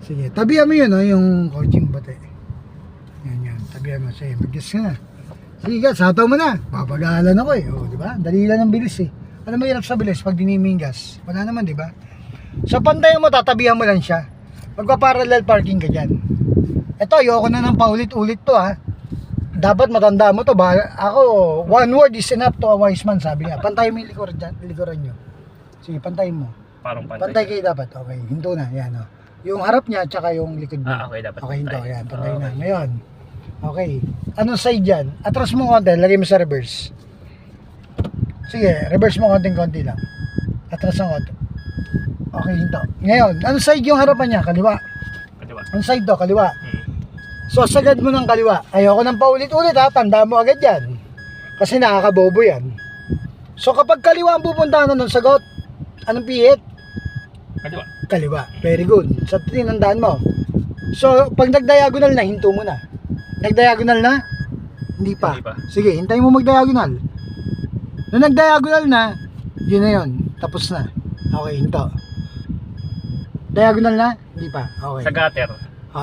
Sige, tabihan mo yun, no, yung coaching bate. Yan. Tabihan mo. Sige, mag-guess ka na. Sige, gas, hataw mo na. Papag-aalan ako eh. O, di ba? Dali lang ng bilis eh. Ano mo hirap sa bilis pag diniming gas? Wala naman, di ba? Sa pantay mo, tatabihan mo lang siya. Magpa-parallel parking ka dyan. Ito, ayoko na ng paulit-ulit to ha. Dapat matanda mo to. Ako, one word is enough to a wise man, sabi niya. Pantay mo yung likuran nyo. Sige, pantay mo. Parang pantay. Pantay kayo dapat. Okay, hinto na. Yan o. Yung harap niya, tsaka yung likod niya. Okay, dapat Okay, hinto. pantay. Yan, pantay na. Okay. Ngayon. Okay. Anong side dyan? Atras mo konti, lagay mo sa reverse. Sige, reverse mo konting-konti lang. Atras ang konti. Okay, hinto. Ngayon, anong side yung harapan niya? Kaliwa. Kaliwa. Anong side to? Kaliwa. So, sagad mo ng kaliwa. Ayoko nang paulit-ulit ha. Tanda mo agad yan. Kasi nakakabobo yan. So, kapag kaliwa ang pupuntahan na ng sagot, anong pihit? Kaliwa. Kaliwa. Very good. Sa tinandaan mo. So, pag nag-diagonal na, hinto mo na. Nag-diagonal na? Hindi pa. Hindi pa. Sige, hintayin mo mag-diagonal. Nung nag-diagonal na, yun na yun. Tapos na. Okay, hinto. Diagonal na? Hindi pa. Okay. Sa gutter.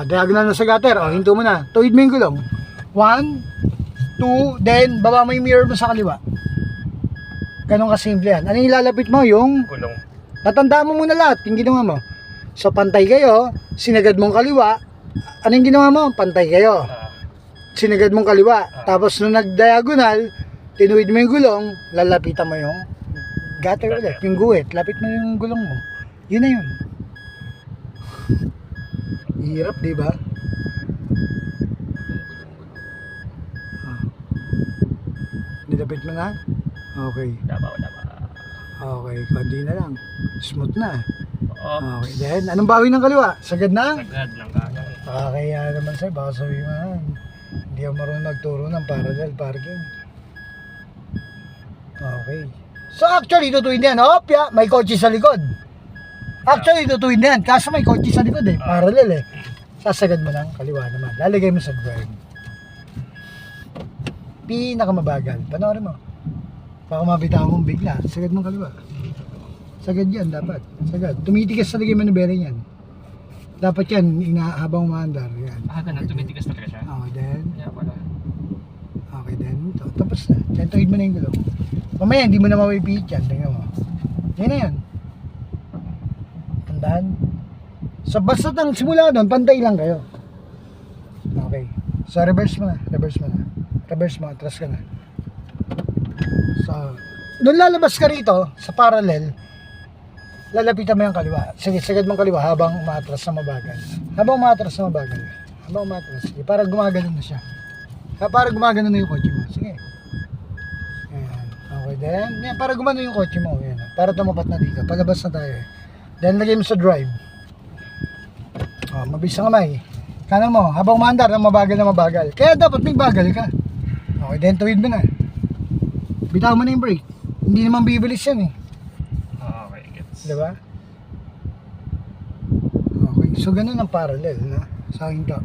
Diagonal na sa gutter. Hinto mo na. Tuwid mo yung gulong. 1, 2, then baba mo yung mirror mo sa kaliwa. Ganun kasimple yan. Ano yung ilalapit mo? Yung Gulong. natandaan mo muna lahat. Yung ginawa mo. So pantay kayo. Sinagad mong kaliwa. Ano yung ginawa mo? Pantay kayo. Sinagad mong kaliwa. Tapos nung nag-diagonal, tinuwid mo yung gulong, lalapitan mo yung gutter ulit. Yung guhit. Lapit mo yung gulong mo. Yun na yun. Hirap, di ba? Nilapit mo na? Okay. Wala pa. Okay, konti na lang. Smooth na. Oo. Okay, then, anong bawi ng kaliwa? Sagad na? Sagad ng kanan. Kaya naman sa'yo, baka sabihin mo, hindi ako marunong nagturo ng parallel parking. Okay. So actually, tutuwin yan. Opya, may kotse sa likod. Actually, tutuwin yan. Kaso may kotse sa likod eh. Parallel eh. Sasagad mo lang, kaliwa naman. Lalagay mo sa drive. Pinakamabagal. Panoorin mo. Baka mabitaw mong bigla. Sagad mong kaliwa. Sagad yan, dapat. Sagad. Tumitigas sa lagay mo ng bearing yan. Dapat yan, habang umaandar. Yan. Ganun. Tumitigas talaga siya. Okay, then. Kaya pala. Okay, then. Ito. Tapos na. Then, tuwid mo na yung gulong. Mamaya, hindi mo na mawipihit yan. Tingnan mo. Yan na yan. Tandaan. So, basta simula doon, pantay lang kayo. Okay. So, reverse mo na. Reverse mo. Atras ka na. So, doon lalabas ka rito, sa parallel, lalapitan mo yung kaliwa. Sige, sagad mong kaliwa habang umatras na mabagal. Sige, para gumagano na siya. Para gumagano na yung kotse mo. Sige. Ayan. Okay, then. Yan, para gumano yung kotse mo. Ayan. Para tumapat na dito. Palabas na tayo. Then, lagay mo sa drive. Mabilis ang kamay. Kanan mo, habang umaandar, na mabagal. Kaya dapat may bagal ka. Okay, then tuwid mo na. Bitaw mo na yung brake. Hindi naman bibilis yan eh. Okay, gets. Diba? Okay, so ganun ang parallel na sa akin to.